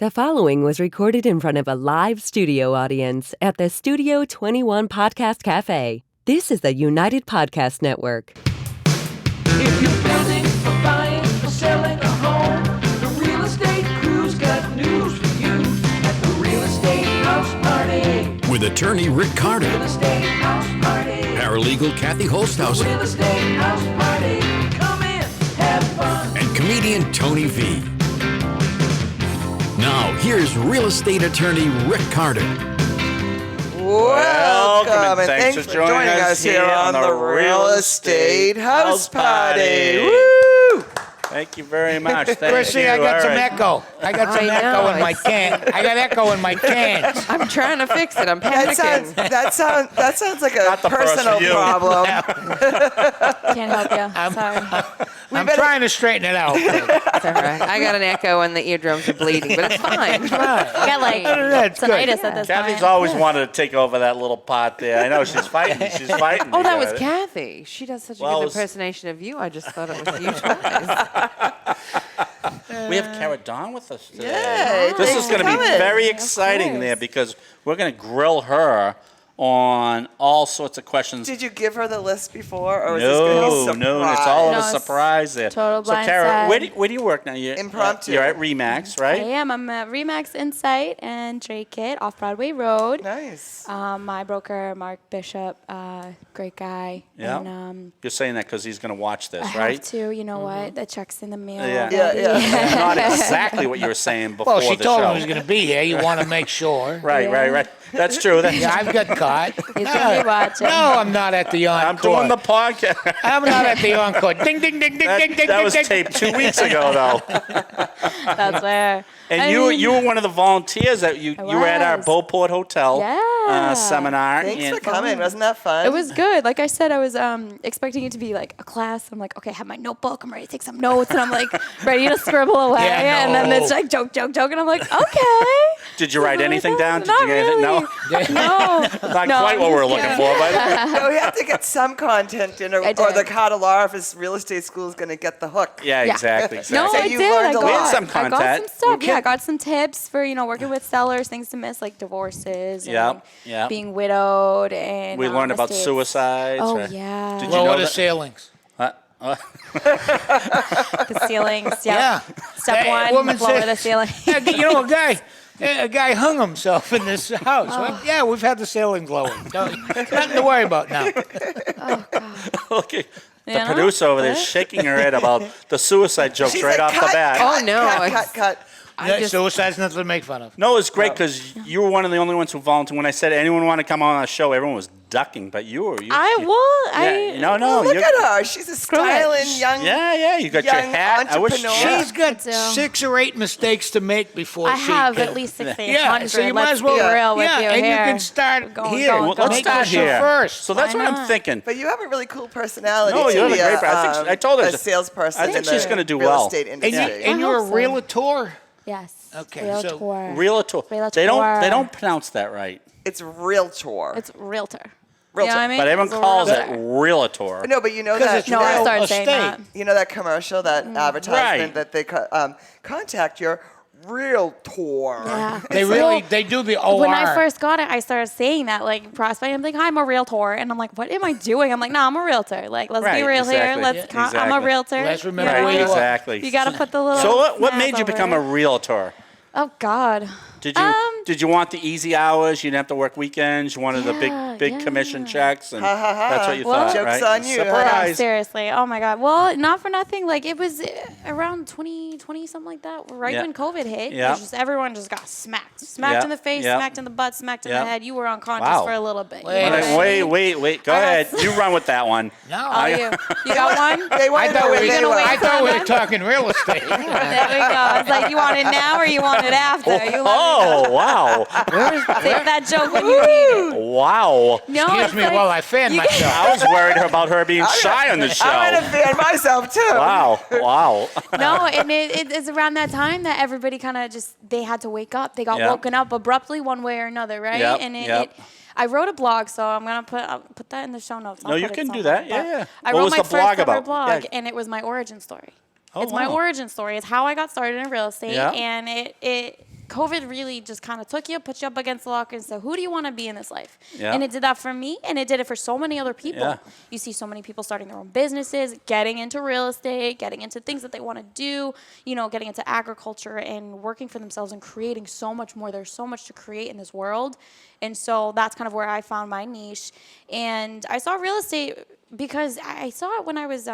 The following was recorded in front of a live studio audience at the Studio 21 Podcast Cafe. This is the United Podcast Network. If you're building or buying or selling a home, the Real Estate Crew's got news for you at the Real Estate House Party. With attorney Rick Carter, Real Estate House Party. paralegal Kathy Holtshouser, Real Estate House Party. Come in, have fun. and comedian Tony V. Now, here's real estate attorney Rick Carter. Welcome, and thanks for joining us here on the Real Estate House Party. Woo! Thank you very much. Thank Chrissy, you. I got All some right. echo. I got some echo in my can. I got echo in my cans. I'm trying to fix it. I'm That panicking. sounds like a Not the first personal for you. problem. Can't help you. Sorry. I'm trying to straighten it out. It's all right. I got an echo and the eardrums are bleeding, but it's fine. I got like That's good. tinnitus at this Kathy's point. always wanted to take over that little pot there. I know she's fighting. She's fighting. Oh, You that got was it. Kathy. She does such a Well, it good was- impersonation of you. I just thought it was you twice. We have Cara Dawn with us today. Yay, This thanks is going to for be coming. very exciting there because we're going to grill her on all sorts of questions. Did you give her the list before, or is this going to be a surprise? No, it's all of No, a it's surprise there. total So, Cara, blindside. where do you work now? Impromptu. You're at Remax, I right? am. I'm at Remax Insight and Drake It off Broadway Road. Nice. My broker, Mark Bishop, great guy. Yeah. And, You're saying that because he's going to watch this, I right? have to. You know what? The check's in the mail. Yeah. Yeah, yeah. Not exactly what you were saying before Well, she the told show. him he was going to be here. You want to make sure. Right. That's true. That's Yeah, I've got caught. He's going to be watching. No, I'm not at the encore. I'm doing the podcast. I'm not at the encore. Ding, ding, ding, ding, ding, ding, that was ding. taped 2 weeks ago, though. That's where. And I you mean, were one of the volunteers that you were at our was. Beauport Hotel Yeah. seminar. Thanks and for coming. Wasn't that fun? It was good. Like I said, I was expecting it to be like a class. I'm like, okay, I have my notebook. I'm ready to take some notes. And I'm like, ready to scribble away. Yeah, And then no. it's like joke. And I'm like, okay. Did you write anything down? Did Not you get anything? really. No, No. not No, quite what I'm we're just looking kidding. for. But No, we have to get some content in, or I did. the Catalar office real estate school is going to get the hook. yeah, Yeah. exactly. No, So I you did. learned I a got, lot. We had some I got content. some stuff. We Yeah, I can- got some tips for working with sellers, things to miss like divorces. Yep, And yep. being widowed and we learned about estates. suicides. Oh right? yeah. Did you Lower know the that? ceilings. The ceilings. Yep. Yeah. Step That one, woman lower said- the ceiling. Yeah, you know, a guy hung himself in this house. Well, yeah, we've had the ceilings lowered. Nothing to worry about now. Okay. The Yeah. producer over there is What? shaking her head about the suicide jokes She's right like, off the bat. Oh, no. Cut. Suicide's nothing to make fun of. No, it's great because you were one of the only ones who volunteered. When I said anyone want to come on our show, everyone was ducking, but you were. No, Oh, look you're- at her. She's a styling young. Yeah, you got your young hat. I wish entrepreneur. She's got I do. 6 or 8 mistakes to make before I she have can. at least 600. Yeah, so you might Let's as well. be real with yeah, you and here. you can start Going, here. going, Well, going. let's Make start the show here first. So that's Why what I'm not? thinking. But you have a really cool personality. No, to you're be a great person. I told her a she- salesperson. I think in she's the gonna do real well. estate And, industry. and you're a hope so. realtor? Yes. Okay, Realtor. so Realtor. They don't pronounce that right. It's realtor. It's realtor. Realtor. You know what I mean? But everyone It's a calls it realtor. realtor. No, but you know 'Cause that. it's No, I real started saying estate. that. You know that commercial, that advertisement Right. that they contact your realtor. Yeah. They do the OR. When I first got it, I started saying that, like, prospecting. I'm like, hi, I'm a realtor. And I'm like, what am I doing? I'm like, no, I'm a realtor. Like, let's Right, be real exactly. here. Let's. Yeah. I'm a Exactly. realtor. Let's remember You know? where you are. Exactly. You got to put the little. So what snaz made you over become a it. realtor? Oh, God. Did you want the easy hours? You didn't have to work weekends. You wanted the big commission checks, and that's what you Well, thought, Joke's right? on you. No, Surprise! seriously. Oh my God. Well, not for nothing. Like it was around 2020, something like that, right Yeah. when COVID hit. Yeah. Everyone just got smacked Yeah. in the face, Yeah. smacked in the butt, smacked in Yeah. the head. You were unconscious Wow. for a little bit. Wait, you know what I mean? Wait. Go I got ahead. You run with that one. No, Oh, you got one? They want I to know thought where we, they were. I thought we were talking real estate. There we go. It's like you want it now or you want it after. You let me know. Oh wow! Save that joke when you need it. Wow! No, Excuse it's me like, while I fan you myself. I was worried about her being shy on the show. I'm going to fan myself, too. Wow! No, and it's around that time that everybody kind of just, they had to wake up. They got Yep. woken up abruptly one way or another, right? Yep, And yep. I wrote a blog, so I'll put that in the show notes. No, you can do that. Yeah. I What wrote was my the first blog ever about? blog, Yeah. and it was my origin story. Oh, It's my wow. origin story. It's how I got started in real estate, Yeah. and it COVID really just kind of took you, put you up against the locker and said, who do you want to be in this life? Yeah. And it did that for me, and it did it for so many other people. Yeah. You see so many people starting their own businesses, getting into real estate, getting into things that they want to do, getting into agriculture and working for themselves and creating so much more. There's so much to create in this world. And so that's kind of where I found my niche. And I saw real estate because I saw it when I was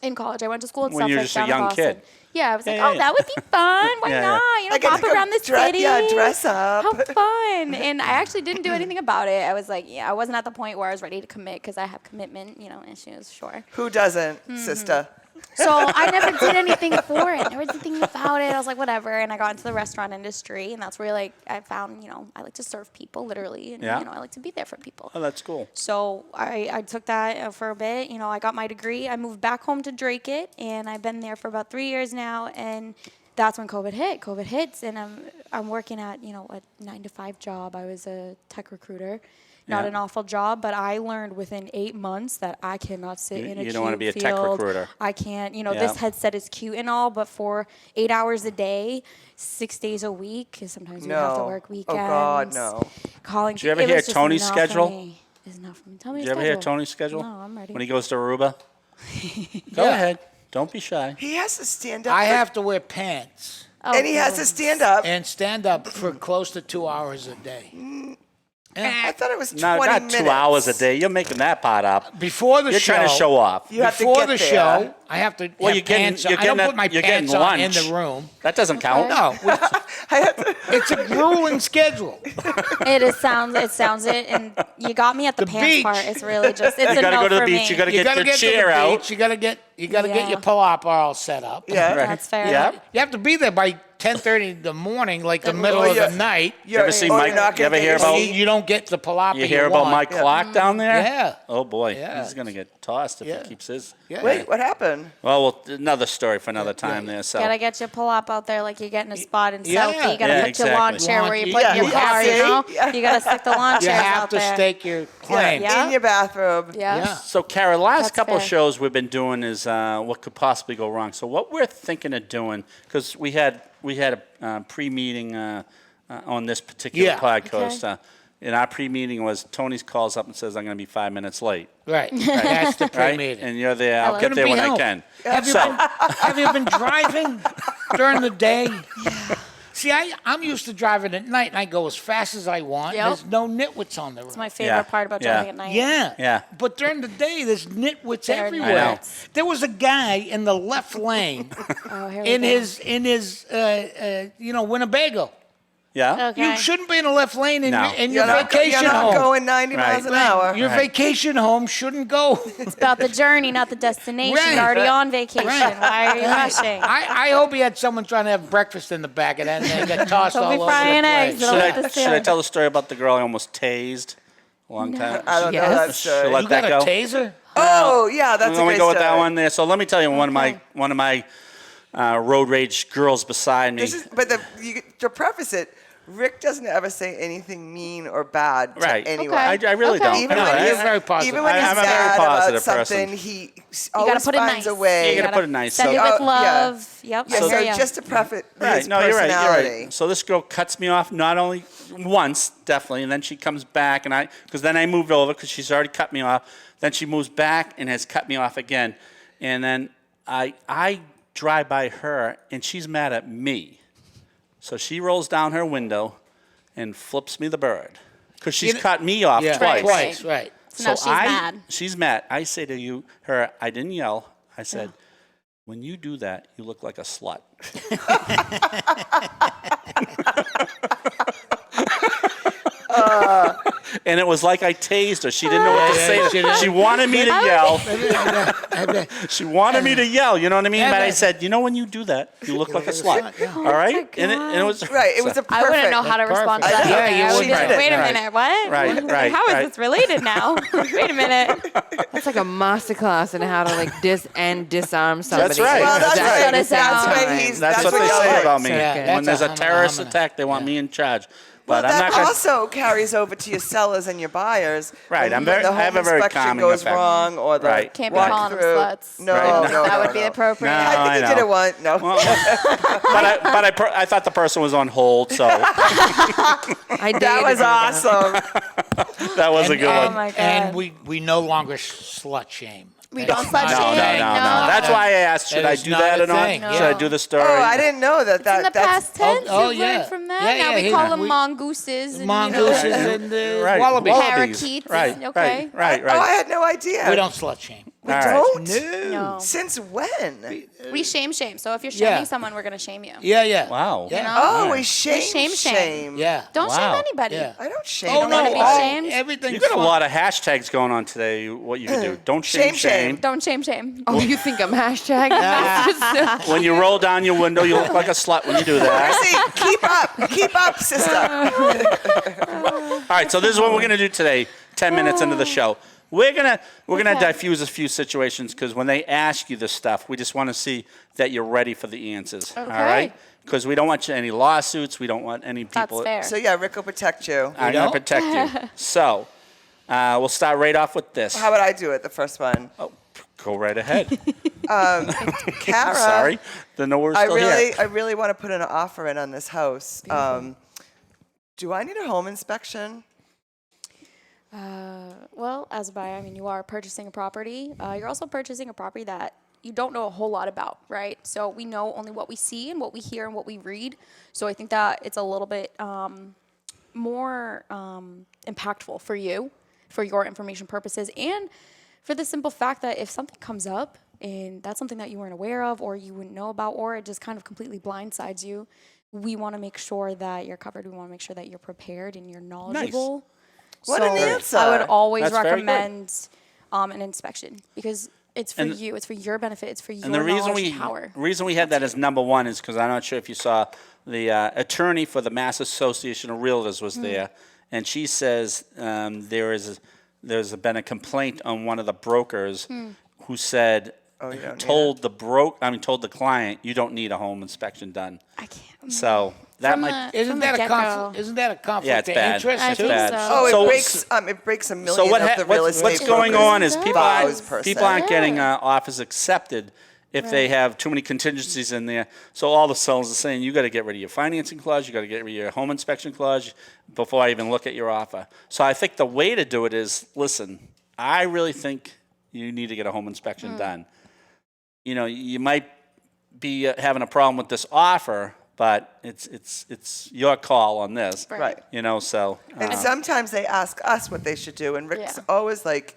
in college. I went to school at When you were Suffolk just a down in young Boston. kid. Yeah, I was like, Yeah. that would be fun. Why Yeah. not? I get Pop to go around the city. dress up. How fun. And I actually didn't do anything about it. I was like, I wasn't at the point where I was ready to commit because I have commitment, issues, sure. Who doesn't, sister? So I never did anything for it. Never did anything about it. I was like, whatever. And I got into the restaurant industry, and that's where I found, I like to serve people literally, and I like to be there for people. Oh, that's cool. So I took that for a bit. I got my degree. I moved back home to Drake it, and I've been there for about 3 years now. And that's when COVID hit. COVID hits, and I'm working at a 9-to-5 job. I was a tech recruiter. Not an awful job, but I learned within 8 months that I cannot sit in a You don't want to be a cube tech field. recruiter. I can't. This headset is cute and all, but for 8 hours a day, 6 days a week, 'cause sometimes we have to No. work weekends. Oh, God, no. Calling. Did you ever it hear was just Tony's not schedule? For me. It's not for me. Tell me Did his you ever hear schedule. Tony's schedule? No, I'm ready. When he goes to Aruba? Go Yeah. ahead. Don't be shy. He has to stand up. I have to wear pants and he has to stand up. and stand up for close to 2 hours a day. I thought it was 20 No, not minutes. 2 hours a day. You're making that part up. Before the You're show, trying to show off. You have to before get the there. show, I have to Well, have you're getting, pants you're on. I don't getting, put my you're getting pants on in lunch. the room. That doesn't count. No, it's a grueling schedule. It sounds it, and you got me at the, The pants beach. part. It's really just, it's You a gotta no go to the for beach. me. You gotta You get gotta the get to chair the out. beach. You gotta get Yeah. your pull-up all set up. Yeah. That's fair. Yeah. You have to be there by 10:30 in the morning, like the Then- middle Oh, of yeah. the night. You ever see Mike? You ever hear about? You don't get the pull-up. You hear about Mike Clark down there? Yeah. Oh boy, Yeah. he's gonna get tossed if Yeah. he keeps his. Yeah. Wait, what happened? Well, another story for another time there. So. Gotta get your pull up out there like you're getting a spot in Yeah. Selfie. You gotta Yeah, put exactly. your lawn chair where you put Yeah, your car, see? Yeah. You gotta stick the lawn You chairs have out to there. stake your claim. Yeah. In your bathroom. Yeah. So, Kara, last That's couple of fair. shows we've been doing is what could possibly go wrong. So, what we're thinking of doing, because we had a pre-meeting on this particular Yeah. podcast. Okay. And our pre-meeting was Tony's calls up and says, "I'm going to be 5 minutes late." Right. That's the Right? pre-meeting. And you're there. I'll Hello. get there Couldn't when be I helped. can. Have you been driving during the day? See, I'm used to driving at night, and I go as fast as I want. Yep. There's no nitwits on the road. It's my favorite part about driving at night. Yeah. Yeah. But during the day, there's nitwits There are everywhere. I know. There was a guy in the left lane Oh, here we in go. his Winnebago. Yeah. Okay. You shouldn't be in the left lane in, No. in You're your not, vacation you're not home. going 90 Right. miles an hour. Your Right. vacation home shouldn't go. It's about the journey, not the destination. Right. You're already on vacation. Right. Why are you rushing? I hope he had someone trying to have breakfast in the back of that and they got tossed Don't all be over frying the eggs. place. It'll Should let I, the should I sail. tell the story about the girl I almost tased a long time? I don't know Yes. that story. Should let You that got go? a taser? Oh, yeah, that's a Let me great go with that story. one there. So let me tell you, one of my road rage girls beside me. This is, but to preface it, Rick doesn't ever say anything mean or bad to Right. anyone. Okay. I really Okay. don't. Even No, when you're he's very positive. Even when he's I'm a very sad about positive something, person. he You always gotta put it finds nice. a way. You gotta put it nice. Send So- it with Oh, yeah. love. Yep. Yeah, I so hear ya. just to preface Right, his no, you're right. personality. So this girl cuts me off not only once, definitely, and then she comes back, and because then I moved over because she's already cut me off. Then she moves back and has cut me off again, and then I drive by her, and she's mad at me. So she rolls down her window and flips me the bird because she's cut me off Yeah, twice. twice, right. So now she's mad. She's mad. I say to her, I didn't yell. I said, when you do that, you look like a slut. And it was like I tased her. She didn't know what to say. She wanted me to yell. She wanted me to yell. You know what I mean? But I said, when you do that, you look like a slut. All right? And it was Right, it was a perfect. I wouldn't know how to respond to that. Yeah, either. you I would wouldn't. be like, wait a Right. minute, what? Right. How is this related now? Wait a minute. That's like a masterclass in how to disarm somebody. That's right. Well, that's That's right. what it sounds That's like. why he's. That's what he they say likes. about me. Yeah, When that's there's a a terrorist phenomenon. attack, they want me in charge. Well, But I'm that not gonna, also carries over to your sellers and your buyers. Right, When I'm very- the I have home a very inspection calming goes effect. wrong, or the Right. Can't be calling them walkthrough. sluts. No, Right, no, no. That no, would be no. appropriate. No. I think I you did know. it once. No. but I thought the person was on hold, so I That dated was her. awesome. that was a And- good Oh one. my God. And we no longer slut shame. We That's don't slut not No, a shame. no, thing. no, no. No. That's why I asked, should That I is do not that a or not? thing, Should yeah. I do the story? Oh, I didn't know that. It's in the That's past tense. oh, You've yeah. learned from that. Yeah, now yeah, we he- call them we- mongooses. And, Mongooses You know, and the Right. wallabies. Wallabies. Parakeets, Right, okay. right. Oh, I had no idea. We don't slut shame. We All right. don't? No. Since when? We shame. So if you're shaming Yeah. someone, we're going to shame you. Yeah, yeah. Wow. Yeah. know? Oh, Right. we shame. shame. Yeah. Don't Wow. shame anybody. Yeah. I don't shame. Oh don't no! wanna be all- shamed? Everything's You got a fine. lot of hashtags going on today. What you can do? Don't shame, Shame. Don't shame. Oh, you think I'm hashtag? When you roll down your window, you look like a slut when you do that. See, keep up, sister. All right, so this is what we're gonna do today. 10 minutes into the show, we're gonna Okay. diffuse a few situations because when they ask you this stuff, we just want to see that you're ready for the answers. All Okay. right? Because we don't want any lawsuits. We don't want any people. That's fair. So yeah, Rick will protect you. I'm gonna don't? protect you. So we'll start right off with this. How would I do it? The first one. Oh, go right ahead. Kara. Sorry, the no we're still here. I really want to put an offer in on this house. Do I need a home inspection? Well, as a buyer, I mean, you are purchasing a property. You're also purchasing a property that you don't know a whole lot about, right? So we know only what we see and what we hear and what we read. So I think that it's a little bit more impactful for you, for your information purposes, and for the simple fact that if something comes up and that's something that you weren't aware of or you wouldn't know about, or it just kind of completely blindsides you, we want to make sure that you're covered. We want to make sure that you're prepared and you're knowledgeable. What So an answer. I would always That's very good. recommend an inspection because it's for And- you. It's for your benefit. It's for your And the knowledge power. reason we had that as number one is because I'm not sure if you saw the attorney for the Mass Association of Realtors was there, and she says there's been a complaint on one of the brokers who said you don't need told the client you don't need a home inspection done. I can't. So that From might the- Isn't from that the a get-go. conflict? Isn't that a conflict Yeah, it's of bad. interest I It's think bad. so. Oh, So- it breaks a million So of the real estate what's going brokers' on is people vows per se. aren't getting offers accepted if they have too many contingencies in there. So all the sellers are saying you got to get rid of your financing clause, you got to get rid of your home inspection clause before I even look at your offer. So I think the way to do it is, listen, I really think you need to get a home inspection done. You know, you might be having a problem with this offer, but it's your call on this. Right. You know, so And sometimes they ask us what they should do, and Rick's Yeah. always like,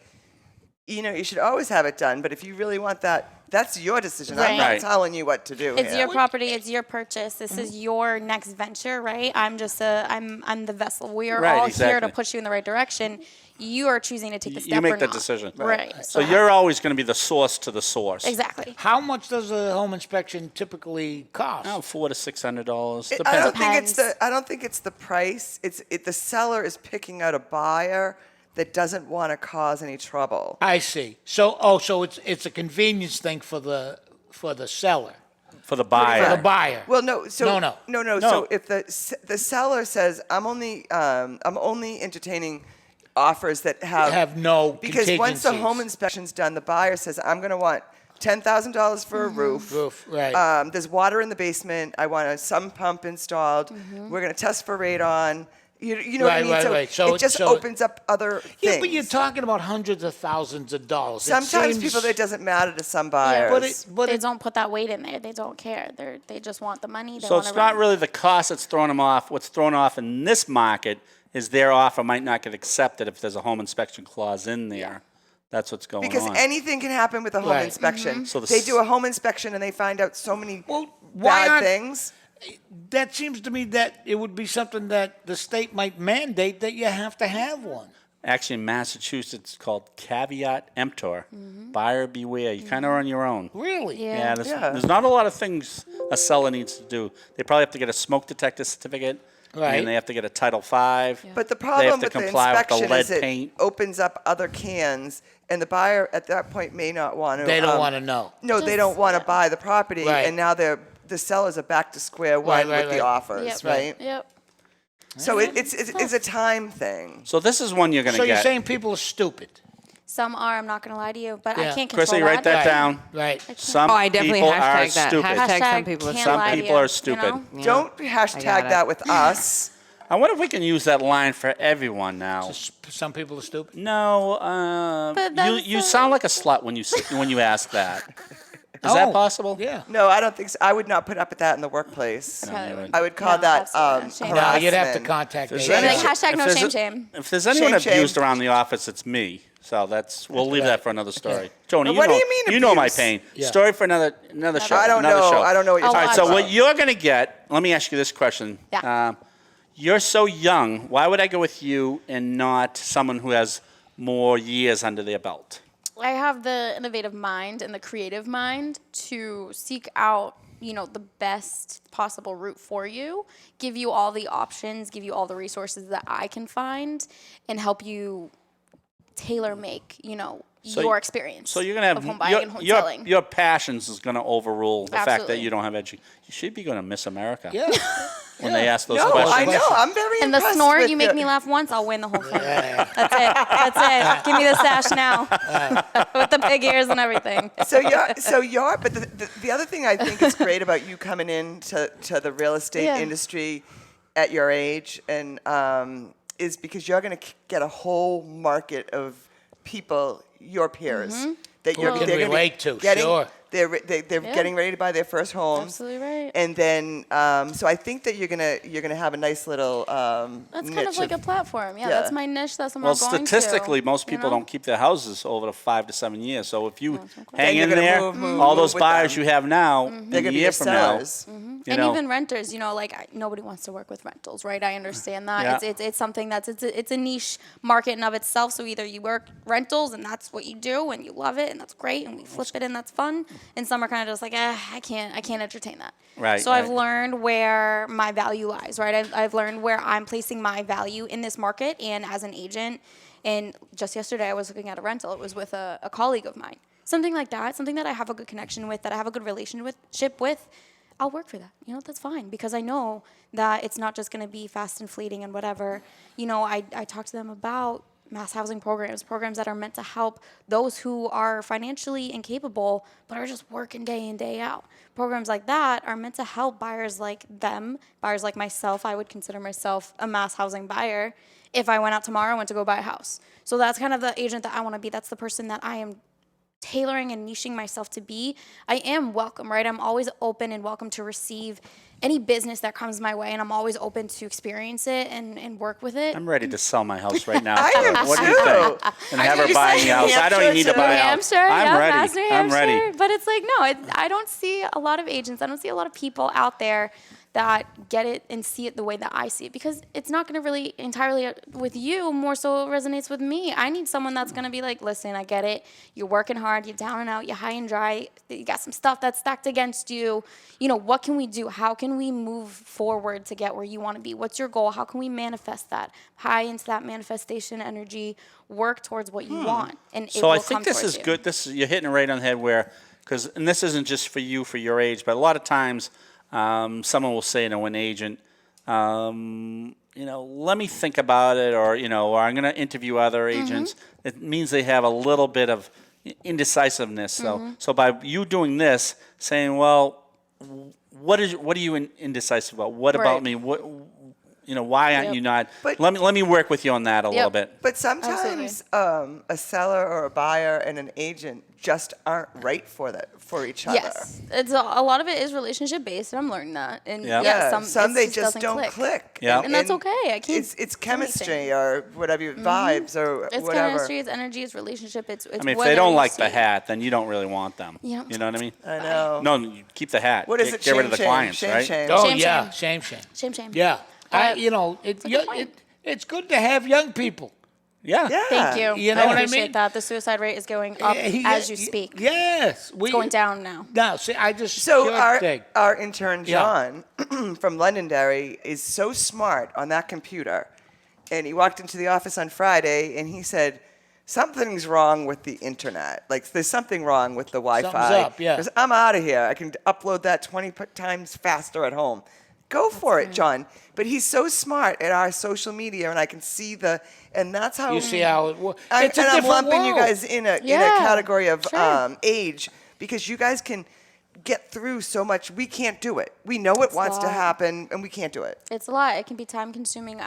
you should always have it done, but if you really want that, that's your decision. I'm not Right. telling you what to do. It's here. your property. It's your purchase. This is your next venture, right? I'm just I'm the vessel. We are Right, all here exactly. to push you in the right direction. You are choosing to take the step. you make or the not. decision. Right. So you're always going to be the source to the source. exactly. How much does a home inspection typically cost? Oh, $400 to $600. I Depends. don't think it's the price. The seller is picking out a buyer that doesn't want to cause any trouble. I see. So it's a convenience thing for the seller, For the buyer. for the buyer. Well, no. So No. no. So if the seller says, I'm only entertaining offers that have no because once the home contingencies. inspection's done, the buyer says, I'm going to want $10,000 for a roof. Right. There's water in the basement. I want a sump pump installed. We're going to test for radon. You know what I mean? Right. it just opens up other things. Yeah, but you're talking about hundreds of thousands of dollars. It Sometimes seems- people, it doesn't matter to some buyers. but They it, don't put that weight in there. They don't care. They just want the money. They So want it's to not run. really the cost that's throwing them off. What's thrown off in this market is their offer might not get accepted if there's a home inspection clause in there. That's what's going Because on. anything can happen with a home Right. inspection. So the they s- do a home inspection and they find out so many Well, why bad aren't- things. that seems to me that it would be something that the state might mandate that you have to have one. Actually, in Massachusetts, it's called caveat emptor. Buyer beware. You kind of are on your own. Really? Yeah. There's not a lot of things a seller needs to do. They probably have to get a smoke detector certificate. Right. And they have to get a Title V. But the They problem have to with the comply with the inspection lead is it paint. opens up other cans, and the buyer at that point may not want to. They don't want to know. No, they Just- don't want to yeah. buy the property, Right. and now the sellers are back to square one Right, with the right. offers, Yep. right? Yep. So it's a time thing. So this is one you're going to So get. you're saying people are stupid? Some are. I'm not going to lie to you, but I Yeah. can't control Chrissy, write that down. Right. Some Oh, I definitely people are hashtag that. stupid. Hashtag some people are can't Some lie to people you, are stupid. You know? Yeah. Don't I hashtag got it. that with us. I wonder if we can use that line for everyone now. Some people are stupid. No, But you that's sound like a slut when you ask that. Is that possible? Yeah. No, I don't think so. I would not put up with that in the workplace. Probably wouldn't. I would call No, that absolutely. Shame. No, you'd have to harassment. contact There's me. I'd be like, If hashtag no there's shame, a- shame. If there's anyone Shame, abused shame. around the office, it's me. So we'll leave that for another story. Tony, What do you mean you know my abuse? pain. Yeah. Story for another show. I don't another know. Show. I don't know what you're I'll All right, talking so about. what you're going to get, let me ask you this question. Yeah. You're so young. Why would I go with you and not someone who has more years under their belt? I have the innovative mind and the creative mind to seek out, the best possible route for you, give you all the options, give you all the resources that I can find, and help you tailor make, So your you- experience. So you're going to of home buying and have wholesaling. your passions is going to overrule the fact that Absolutely. you don't have education. You should be going to Miss America Yeah. when they ask those No, questions. I know. I'm very And the impressed snort, with you make your- me laugh once, I'll win the whole thing. That's it. That's it. Give me the sash now. With the pig ears and everything. But the other thing I think is great about you coming into the real estate Yeah. industry at your age and is because you're going to get a whole market of people, your peers, that Who can they're gonna be relate to, getting, sure. They're Yeah. getting ready to buy their first homes. Absolutely right. And then, so I think that you're gonna have a nice little That's kind of like a platform. Yeah, Yeah. that's my niche. That's what Well, I'm going to. statistically, most you people know? don't keep their houses over 5 to 7 years. So if you Then hang you're in gonna there, move all those with buyers them. you have now, they're a gonna be year your from now, sellers. you And know, even renters, nobody wants to work with rentals, right? I understand that. Yeah. It's something it's a niche market in of itself. So either you work rentals and that's what you do and you love it and that's great and we flip it and that's fun. And some are kind of just like, I can't entertain that. Right, So I've right. learned where my value lies, right? I've learned where I'm placing my value in this market and as an agent. And just yesterday I was looking at a rental. It was with a colleague of mine. Something like that, something that I have a good connection with, that I have a good relationship with. I'll work for that. That's fine because I know that it's not just going to be fast and fleeting and whatever. I talk to them about mass housing programs that are meant to help those who are financially incapable but are just working day in, day out. Programs like that are meant to help buyers like them, buyers like myself. I would consider myself a mass housing buyer. If I went out tomorrow and went to go buy a house. So that's kind of the agent that I want to be. That's the person that I am tailoring and niching myself to be. I am welcome, right? I'm always open and welcome to receive any business that comes my way, and I'm always open to experience it and work with it. I'm ready to sell my house right now. I am What do you too. think? And have her you buy said a house. New I don't even need to Hampshire buy a too. house. Hampshire, I'm yeah, ready. Mass New I'm Hampshire. ready. But it's like, no, I don't see a lot of agents. I don't see a lot of people out there that get it and see it the way that I see it because it's not going to really entirely with you. More so it resonates with me. I need someone that's going to be like, listen, I get it. You're working hard. You're down and out. You're high and dry. You got some stuff that's stacked against you. What can we do? How can we move forward to get where you want to be? What's your goal? How can we manifest that? High into that manifestation energy. Work towards what you want. And it So will I come think this towards is you. good. You're hitting it right on the head and this isn't just for you, for your age, but a lot of times someone will say to an agent, let me think about it, or I'm going to interview other agents. It means they have a little bit of indecisive. So by you doing this, saying, well, what are you indecisive about? What about Right. me? Why aren't Yep. you not? But- let me work with you on that a little bit. But sometimes a seller or a buyer and an agent just aren't right for each other. Yes, it's a lot of it is relationship based. I'm learning that, and Yeah. yeah, some it they just just doesn't don't click. Yeah. And that's okay. I can't It's do anything. chemistry or whatever, vibes or It's whatever. chemistry, it's energy, it's relationship. It's I mean, if whether they don't you like see the it. hat, then you don't really want them. Yeah. You know what I mean? I know. No, you keep the hat. What is it? Get rid of the Shame, clients, shame, right? shame. Oh, Shame, yeah. shame. Shame. Shame. Yeah. But it's a good point. It's good to have young people. Yeah. Yeah. Thank you. You know I what I appreciate mean? that. The suicide rate is going up as you speak. Yes. It's going down now. No, see, I just So sure think. our intern Yeah. John from Londonderry is so smart on that computer, and he walked into the office on Friday and he said, "Something's wrong with the internet. Like there's something wrong with the Wi-Fi. Something's up, yeah. 'Cause I'm out of here. I can upload that 20 times faster at home." go for it, John. But he's so smart at our social media, and I can see and that's how You see how it works. I'm It's a different lumping you world. guys in a category of age because you guys can get through so much. We can't do it. We know it wants to happen, and we can't do it. It's a lot. It can be time consuming.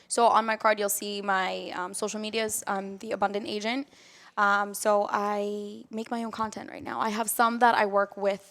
So on my card you'll see my social medias. I'm the Abundant Agent. So I make my own content right now. I have some that I work with.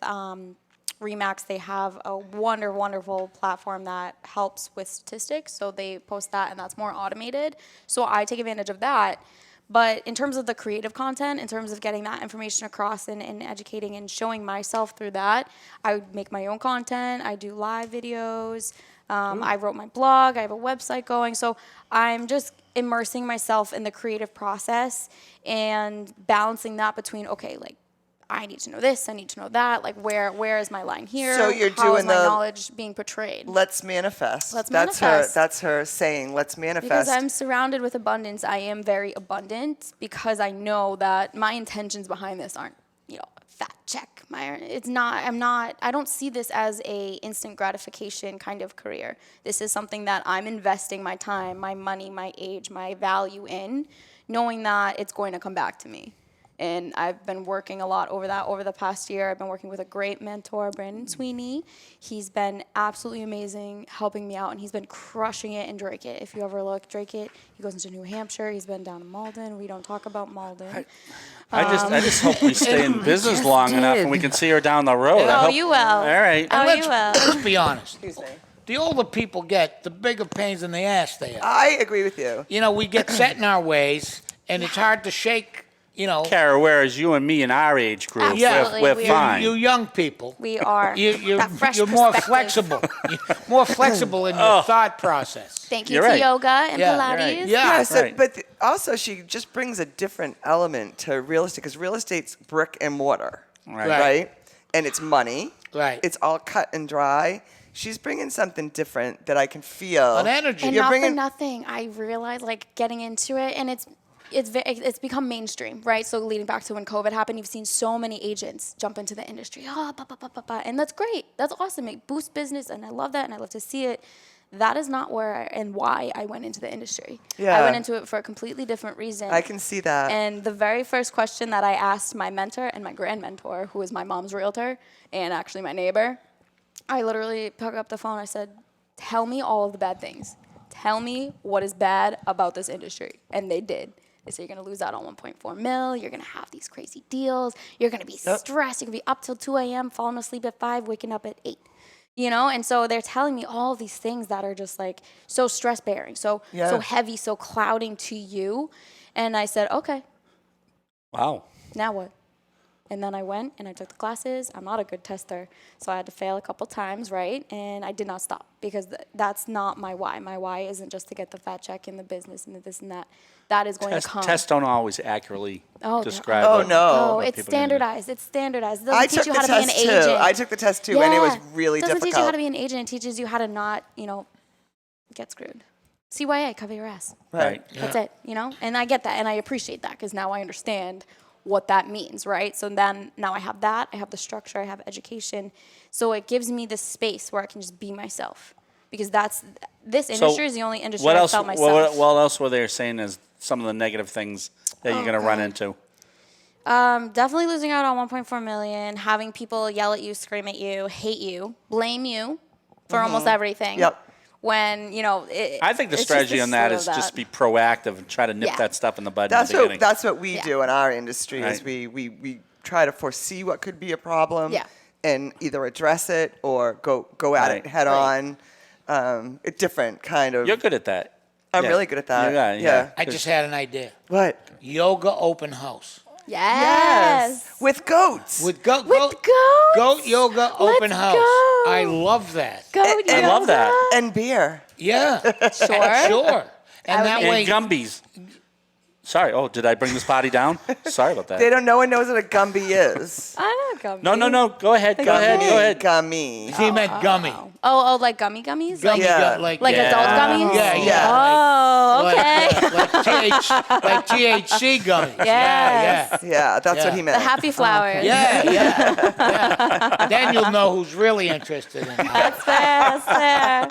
Remax, they have a wonderful platform that helps with statistics. So they post that, and that's more automated. So I take advantage of that. But in terms of the creative content, in terms of getting that information across and educating and showing myself through that, I make my own content. I do live videos. I wrote my blog. I have a website going. So I'm just immersing myself in the creative process and balancing that between, okay, like, I need to know this, I need to know that. Like, where is my line here? So you're How doing is my knowledge being portrayed? Let's manifest. Let's that's manifest. That's her saying, let's manifest. Because I'm surrounded with abundance. I am very abundant because I know that my intentions behind this aren't, fat check. I don't see this as a instant gratification kind of career. This is something that I'm investing my time, my money, my age, my value in, knowing that it's going to come back to me. And I've been working a lot over the past year. I've been working with a great mentor, Brandon Sweeney. He's been absolutely amazing, helping me out, and he's been crushing it in Drake It. If you ever look, Drake It, he goes into New Hampshire. He's been down in Malden. We don't talk about Malden. I just hope we stay in business long enough and we can see her down the road. Oh, you will. All right. Oh, you will. Let's be honest. The older people get, the bigger pains in the ass they are. I agree with you. We get set in our ways, and it's hard to shake. Kara, whereas you and me in our age group, Absolutely, we're we are. fine. You young people. We are. You're that fresh more perspective. flexible. You're more flexible in your thought process. Thank you You're to right. yoga and Yeah, Pilates. you're right. Yeah. So, Right. but also she just brings a different element to real estate because real estate's brick and mortar, Right. And it's money. Right. It's all cut and dry. She's bringing something different that I can feel. An energy. And You're not bringing- for nothing, I realized, like, getting into it, and it's become mainstream, right? So leading back to when COVID happened, you've seen so many agents jump into the industry. And that's great. That's awesome. It boosts business, and I love that, and I love to see it. That is not why I went into the industry. Yeah. I went into it for a completely different reason. I can see that. And the very first question that I asked my mentor and my grand mentor, who is my mom's realtor and actually my neighbor, I literally picked up the phone. I said, tell me all of the bad things. Tell me what is bad about this industry. And they did. They said, you're going to lose out on 1.4 mil. You're going to have these crazy deals. You're going to be stressed. You're going to be up till 2 a.m., falling asleep at 5, waking up at 8. And so they're telling me all these things that are just like so stress bearing, so heavy, so clouding to you. And I said, okay. Wow. Now what? And then I went and I took the classes. I'm not a good tester, so I had to fail a couple times, right? And I did not stop because that's not my why. My why isn't just to get the fat check in the business and the this and that. That is going to come. Tests don't always accurately describe. Oh, what- no. Oh, it's people are gonna do. standardized. It's standardized. It I doesn't teach took you the how to be an test too. agent. I took the test too, and it was really It doesn't difficult. teach you how to be an agent. It teaches you how to not, get screwed. CYA, cover your ass. Right. That's it, And I get that, and I appreciate that because now I understand what that means, right? So then now I have that, I have the structure, I have education. So it gives me this space where I can just be myself because this industry is the only industry I felt myself. What else were they saying as some of the negative things that you're going to run into? Definitely losing out on 1.4 million, having people yell at you, scream at you, hate you, blame you for almost everything. Yep. When, I think the strategy on that is just be proactive and try to nip that stuff in the bud in the beginning. That's what we do in our industry is Right. we try to foresee what could be a problem and either address it or go at it head on. A different kind of. You're good at that. I'm really good at that. Yeah. I just had an idea. What? Yoga open house. Yes. With goats. With goat yoga open house. go. I love that. Goat I yoga. love that. And beer. Yeah. Sure. Sure. And that would way, And Gumbies. Sorry. Oh, did I bring this potty down? Sorry about that. No one knows what a Gumby is. I know gummy. No. Go ahead. Go ahead. Gummy. He meant gummy. Oh, like gummy gummies? Gummy, Yeah. like Adult gummies? Yeah. Oh, okay. Like THC gummies. Yes. Yeah, that's what he The meant. happy flowers. Yeah. Then you'll know who's really interested in it. That's fair.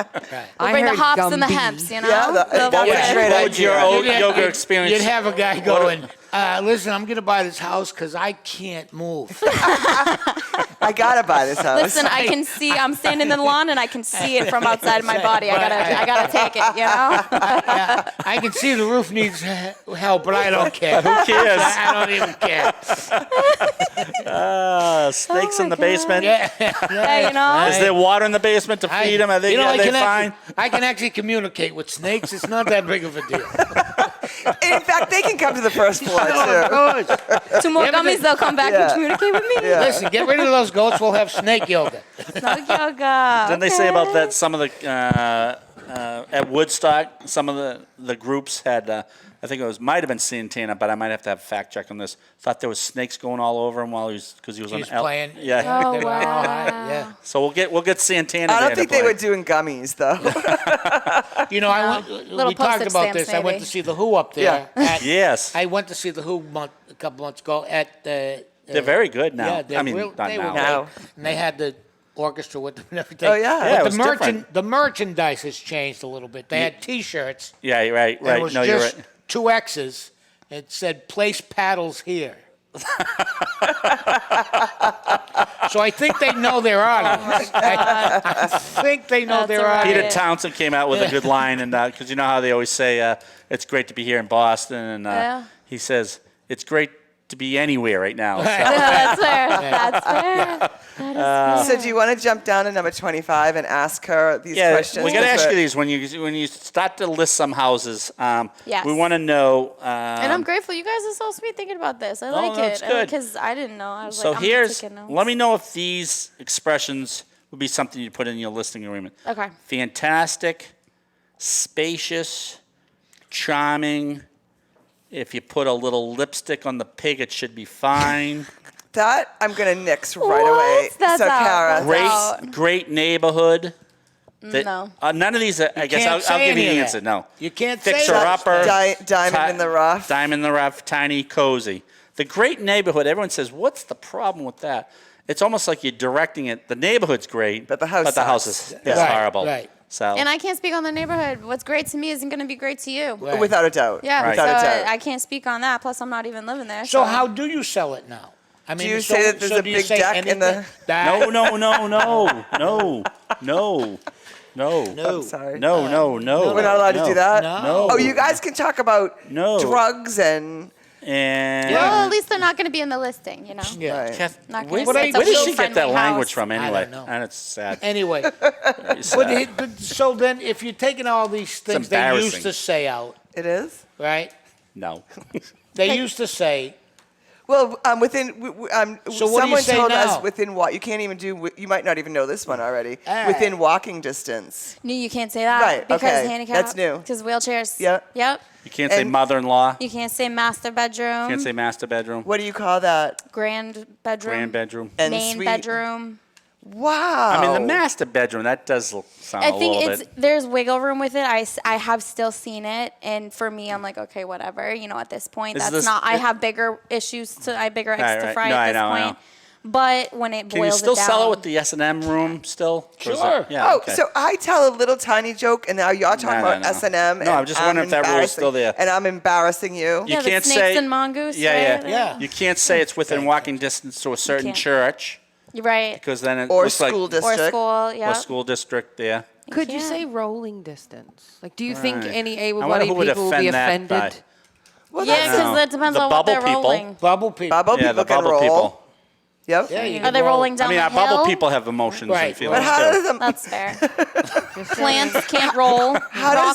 We'll bring the hops and the hemps, you know? Yeah, that was a great What would your old You'd- yoga you'd- experience? You'd have a guy going, listen, I'm going to buy this house because I can't move. I gotta buy this house. Listen, I can see. I'm standing in the lawn and I can see it from outside of my body. I gotta take it. You know. Yeah, I can see the roof needs help, but I don't care. Who cares? I don't even care. Snakes in the God. basement. Yeah, you know. Is there water in the basement to feed them? Are they, fine? I can actually communicate with snakes. It's not that big of a deal. In fact, they can come to the first floor too. 2 more gummies, they'll come back and communicate with me. Yeah. Listen, get rid of those goats. We'll have snake yoga. Snug yoga. Didn't they say about that? Some of the at Woodstock, some of the groups had. I think it might have been Santana, but I might have to have a fact check on this. Thought there was snakes going all over him while he was on playing. Yeah. Oh, They were all wow. high, yeah. So we'll get Santana. I there don't think to they play. were doing gummies though. You know, Little we talked postage about stamps, this. I went maybe. to see the Who up there. Yeah. Yes. I went to see the Who a couple months ago at the. They're very good now. Yeah, they're I mean, real, not they now. were Now. great. And they had the orchestra with them and everything. Oh, yeah. Yeah, it But was different. the merchandise has changed a little bit. They had T-shirts. Yeah, right. And it was No, you're just right. 2 X's. It said "Place paddles here." So I think they know their audience. I think they know That's their all right. audience. Peter Townsend came out with a good line, and because you know how they always say it's great to be here in Boston, and he says it's great to be anywhere right now. So. That's fair. That's fair. So do you want to jump down to number 25 and ask her these questions? we got to ask you These. these when you start to list some houses. Yes. We want to know. And I'm grateful. You guys are so sweet thinking about this. I like that's it. good. Because I didn't know. I was So like, I'm here's. taking notes. Let me know if these expressions would be something you put in your listing agreement. Okay. Fantastic, spacious, charming. If you put a little lipstick on the pig, it should be fine. That I'm gonna nix right What? away. That's so out. Kara, That's Great neighborhood. No. None of these. I guess can't I'll say give you any the of answer. that. No. You can't Fixer say that. upper. diamond in the rough. Diamond in the rough. Tiny, cozy. The great neighborhood. Everyone says, "What's the problem with that?" It's almost like you're directing it. The neighborhood's great, But the house house sucks. is Right, horrible. right. So. And I can't speak on the neighborhood. What's great to me isn't going to be great to you. Right. Without a doubt. Yeah, Right. so Without a doubt. I can't speak on that. Plus, I'm not even living there. So how do you sell it now? I mean, you say that there's a do you big say deck in the- anything? No. I'm sorry. No. We're not allowed to do that? No. Oh, you guys can talk about No. drugs and... And Well, at least they're not going to be in the listing, you know? Yeah. Right. Kath, Not where, gonna say it's a where does she weed-friendly get that language house. from I anyway? don't know. And it's sad. Anyway, Very sad. but so then if you're taking all these things they used embarrassing. to say out, It is? right? No. They used to say, Well, within... So what do you someone say told now? us within what... You can't even do... You might not even know this one already. Ah. Within walking distance. No, you can't say that. Right, Because okay. handicap. That's new. Because wheelchairs. Yep. Yep. You can't say And- mother-in-law. You can't say master bedroom. You can't say master bedroom. What do you call that? grand bedroom. Grand bedroom. And main suite? bedroom. Wow. I mean, the master bedroom, that does sound I a think little it's bit. there's wiggle room with it. I have still seen it, and for me, I'm like, okay, whatever. You know, at this point, Is that's this- not. I have bigger issues to. I have bigger eggs Right, to right. fry No, I at this know, I point. know. But when it Can you boils still it down, sell it with the S&M room still? Or is Sure. it- Yeah, Oh, okay. so I tell a little tiny joke, and now you're talking No, about no. S&M. No, I'm just wondering if that rule is still there. And I'm embarrassing you. yeah, the can't snakes say- and mongoose. Yeah, right? Yeah. You can't say it's within walking distance to a certain can't. church You're right. because then it Or looks school like district. Or school. Yeah. or school district there. Could you can't. say rolling distance? Like, do you think Right. any I wonder able-bodied who would people will be offend that offended? by. Well, Yeah, that's because No. that depends The on what they're bubble people. rolling. bubble people. Bubble Yeah, people the can bubble roll. people. Yep. Yeah, you Are can they roll. rolling down I mean, the our hill? bubble people have emotions Right. and feelings But how too. do them... That's fair. Plants can't roll. Rocks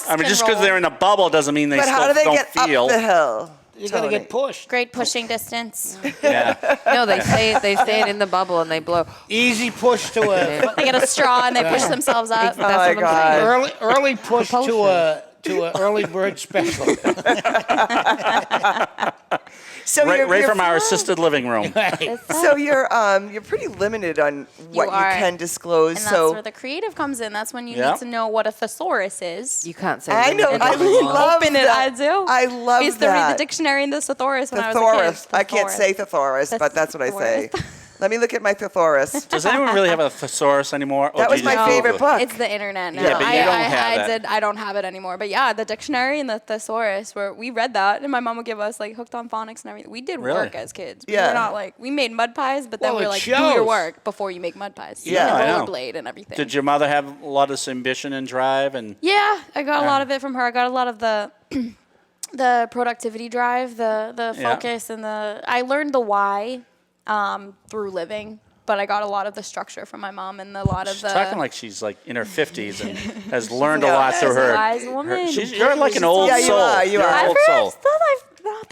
I mean, can just because roll. they're in a bubble doesn't mean they But still how do they don't get feel. up the hill? You gotta Tony? get pushed. Great pushing distance. Yeah. No, they stay in the bubble and they blow. Easy push to a They get a straw and they push themselves up. That's my what I'm God. saying. early push to to an early bird special. So Right from our assisted living room. So you're pretty limited on what you are. can disclose. And So that's where the creative comes in. That's when you Yeah. need to know what a thesaurus is. You can't say I know. limited I anymore. love Open it, that. I do. I love I used to read that. the dictionary and the thesaurus when I was a Thesaurus. kid. I can't say thesaurus, but that's what I say. Let me look at my thesaurus. Does anyone really have a thesaurus anymore? Or That do was you my just favorite Google it? book. It's the internet now. Yeah, but you don't have it. I don't have it anymore. But yeah, the dictionary and the thesaurus, where we read that, and my mom would give us like hooked on phonics and everything. We did Really? work as kids. We Yeah. were not like, we made mud pies, but then Well, we were it like, do your shows. work before you make mud pies. Yeah, And I know. rollerblade and everything. Did your mother have a lot of ambition and drive? And Yeah, I got a lot of it from her. I got a lot of the the productivity drive, the Yeah. focus, and I learned the why through living. But I got a lot of the structure from my mom and a lot of she's the. talking like she's like in her 50s and has learned a Yeah. lot through her. Wise woman. You're like an old Yeah, you soul. are, you You're are. an I've old soul.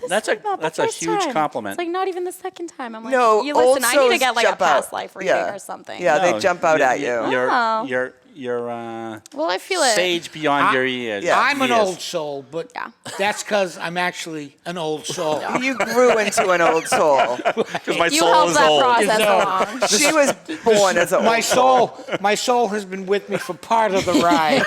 That's That's a huge compliment. It's like not even the second time. I'm like, No, you old listen, I need to souls get like a jump out. past life reading Yeah. or something. Yeah, they jump out at you. Oh. You're Well, I feel it. sage beyond your years. Yeah. I'm an Years. old soul, but Yeah. that's because I'm actually an old soul. You grew into an old soul. Because my You soul helped is that old. process No. along. She was born as an My old soul. my soul has been with me for part of the ride.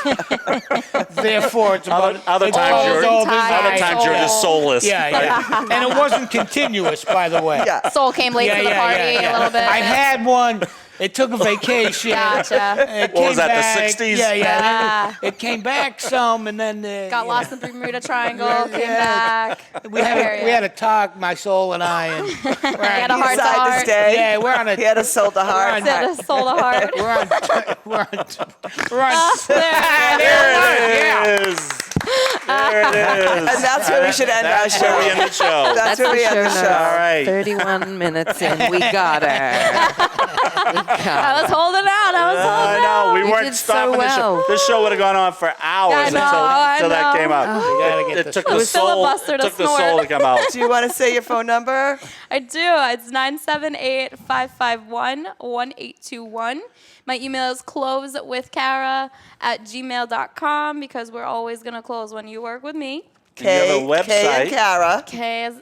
Therefore, it's about Other it's times all you're- over Other my Times you're just soul. soulless. Yeah. And it wasn't continuous, by the way. Yeah. Soul came late to the party a little bit. I had one. It took a vacation. Gotcha. It What was came that, the back. 60s? Yeah. Yeah. It came back some, and then Got you lost in the Bermuda Triangle, Yeah. came back. know, we had a talk, my soul and I, and we're had a on, heart to Decided to heart. stay. yeah, we're on a He had a soul to heart. Said a soul to heart. we're on There. There it is. There it is. And that's where we should end our That's where we show. end the show. That's where we end the show show. All right. 31 minutes in, we got her. I was holding out. I was I holding know. out. We You weren't did so stopping the show. well. This show would have gone on for hours I until that know. came out. gotta get It this took one. the It was soul. filibuster It to took the soul to snort. come out. Do you want to say your phone number? I do. It's 978-551-1821. My email is closewithkara@gmail.com because we're always going to close when you work with me. And you have a Kay and website. Kara. Kara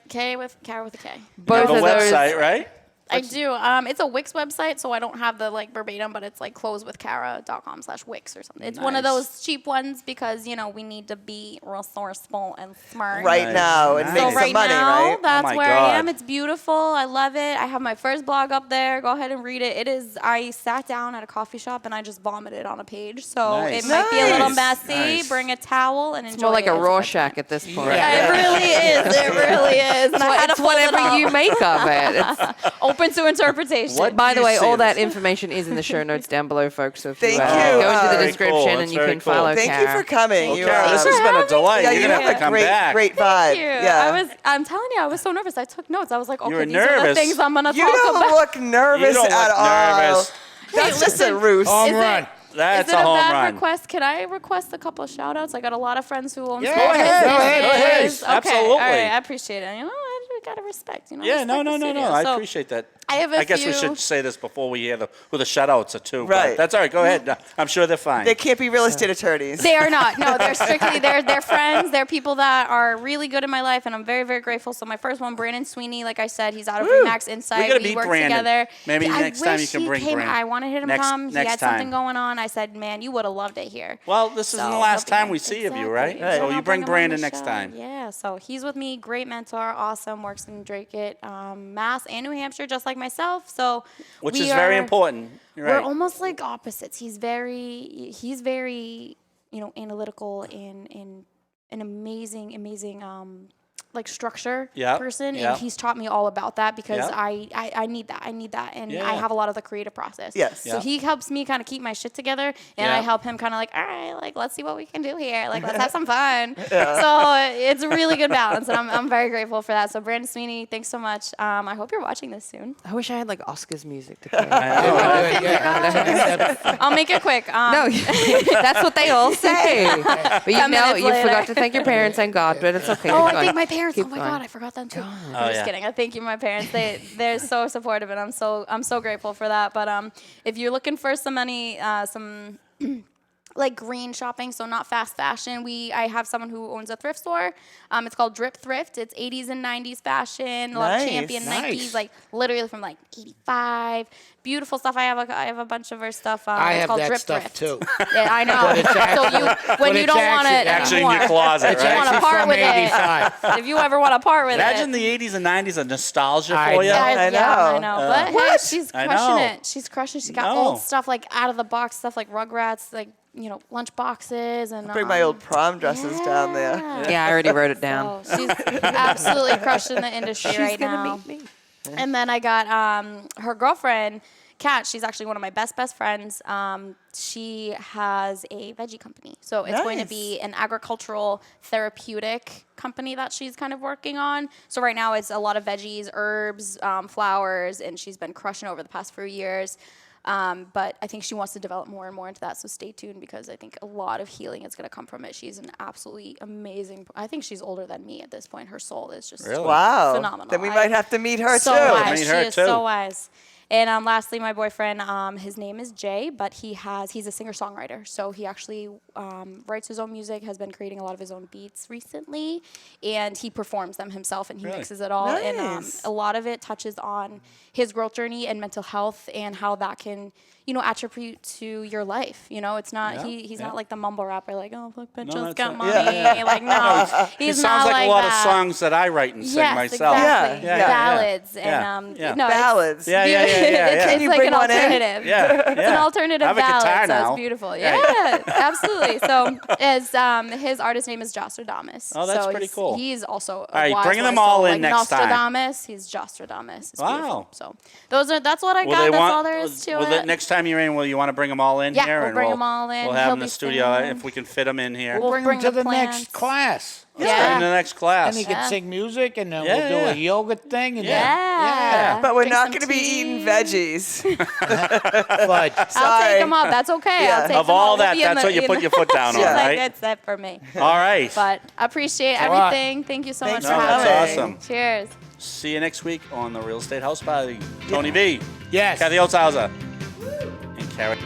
with a K. You have Both a of those. website, right? I do. It's a Wix website, so I don't have the like verbatim, but it's like closewithkara.com/Wix or something. It's one of Nice. those cheap ones because we need to be resourceful and smart. Right Nice. now and Nice. make So some right money, now, right? that's my where God. I am. It's beautiful. I love it. I have my first blog up there. Go ahead and read it. It is. I sat down at a coffee shop and I just vomited on a page, so Nice. it might be a little Nice. messy. Nice. Bring a towel and enjoy It's more like it. a It's Rorschach at this point. Yeah, it really is. It really is. And I had to It's fold it whatever up. you make of it. It's, Open to interpretation. What by do the you way, see all in that this? information is in the show notes down below, folks. So if Thank you you. go into the Very description cool. and That's you very can cool. follow Thank you Kara. for coming. Well, You, Kara, this has been a delight. yeah, You're you going to have have to a come great, back. great vibe. Thank you. Yeah. I'm telling you, I was so nervous. I took notes. I was like, okay, were these are the nervous. things I'm gonna You talk don't about. look nervous You don't at look all. nervous. That's Hey, just a listen. ruse. Home Is run. That's Is it a home bad run. request? Can I request a couple of shout outs? I got a lot of friends who own Yeah, small go ahead. businesses. Go ahead. Go ahead. Okay, Absolutely. all right, I appreciate it. I gotta respect. Yeah, no. respect the studio. I So, appreciate that. I have a I guess we few- should say this before we hear who the shout-outs are to. Right. But that's all right. Go ahead. I'm sure they're fine. They can't be real estate attorneys. They are not. No, they're strictly they're friends. They're people that are really good in my life, and I'm very, very grateful. So my first one, Brandon Sweeney, like I said, he's out of Remax Insight. We gotta meet work Brandon. together. Maybe Yeah, next time you wish can he bring came. Brandon. I wanted him to Next- come. He next had something time. going on. I said, man, you would have loved it here. Well, this isn't So the last he'll be time here. we see of you, Exactly. right? Yeah. So you I'll bring him on Brandon the next show. time. Yeah, so he's with me. Great mentor, awesome. Works in Drake, Mass, and New Hampshire, just like myself. So Which we is very are- important. You're We're right. almost like opposites. He's very analytical and an amazing like structure Yeah, person, yeah. and he's taught me all about that because Yeah. I need that, and Yeah, I yeah. have a lot of the creative process. Yes. So Yeah. he helps me kind of keep my shit together, and Yeah. I help him kind of like, all right, like let's see what we can do here, like let's have some fun. So it's a really good balance, and I'm very grateful for that. So Brandon Sweeney, thanks so much. I hope you're watching this soon. I wish I had like Oscars music to play. I'll make it quick. No, that's what they all say. But you 10 know, minutes you later. forgot to thank your parents and God, but it's okay. Oh, Keep I going. thank my parents. Keep Oh my going. God, I forgot them too. I'm Oh, just yeah. kidding. I thank you, my parents. They're so supportive, and I'm so grateful for that. But if you're looking for some like green shopping, so not fast fashion. I have someone who owns a thrift store. It's called Drip Thrift. It's 80s and 90s fashion, a lot of Champion Nikes, like literally from like 85. Beautiful stuff. I have a bunch of her stuff. I it's have called that Drip stuff Thrift. too. Yeah, I know. When you don't want it Actually in anymore. your closet, If you right? want to part from with 85. it. If you ever want to part with Imagine it. the 80s and 90s, a nostalgia I for you. know. I know. I know. But hey, she's I crushing know. it. She's crushing it. She's got No. old stuff like out of the box stuff like Rugrats, like, lunch boxes and Bring my old prom dresses down there. Yeah, I already wrote it down. So she's absolutely crushing the industry right now. And then I got her girlfriend, Kat. She's actually one of my best friends. She has a veggie company. So it's going to be an agricultural therapeutic company that she's kind of working on. So right now it's a lot of veggies, herbs, flowers, and she's been crushing over the past few years. But I think she wants to develop more and more into that, so stay tuned because I think a lot of healing is going to come from it. She's an absolutely amazing, I think she's older than me at this point. Her soul is just Wow. phenomenal. Then we might have to meet her so too. Wise. Meet She her is too. so wise. And lastly, my boyfriend, his name is Jay, but he's a singer-songwriter. So he actually writes his own music, has been creating a lot of his own beats recently, and he performs them himself and he mixes it all. And Nice. a lot of it touches on his growth journey and mental health and how that can, attribute to your life. It's not, he's not like the mumble rapper, like, oh, fuck, bitch, just got money. Like, no, he's It not sounds like a lot that. of songs that I write and sing myself. Exactly. Yeah, yeah, Ballads yeah. and Yeah. no, Ballads. Yeah. It's you like bring an one in? alternative. Yeah, It's an alternative I have a guitar ballad, so now. it's beautiful. Yeah, absolutely. So his artist name is Jostradamus. Oh, that's so pretty cool. He's also a right, wise bring them soul, all in like next time. Nostradamus, he's Jostradamus. It's Wow. beautiful. So that's what I Will got. they That's want? all there is to will it. Next time you're in, will you want to bring them all in Yeah, here? we'll and bring them all in. We'll have He'll them in be the studio singing. if we can fit them in here. We'll Bring bring him to the the next plants. class. In Yeah. the next class. And he can sing music, and then Yeah, we'll do yeah. a yoga thing. And Yeah. But we're Drink not some going to be tea. eating veggies. But I'll Sorry. take them up. That's okay. Yeah. I'll take Of them all up. We'll that, be in that's the- what you in put the- your foot down on, She's Yeah. like, right? that's it for me. All right. But I appreciate All right. everything. Thank you so Thanks much for for No, having that's me. awesome. Cheers. See you next week on the Real Estate House Party. Tony V. yes. Kathy Holtshouser. And Carrie.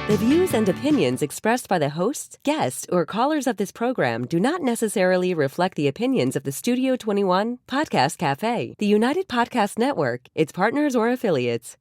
The views and opinions expressed by the hosts, guests, or callers of this program do not necessarily reflect the opinions of the Studio 21 Podcast Cafe, the United Podcast Network, its partners, or affiliates.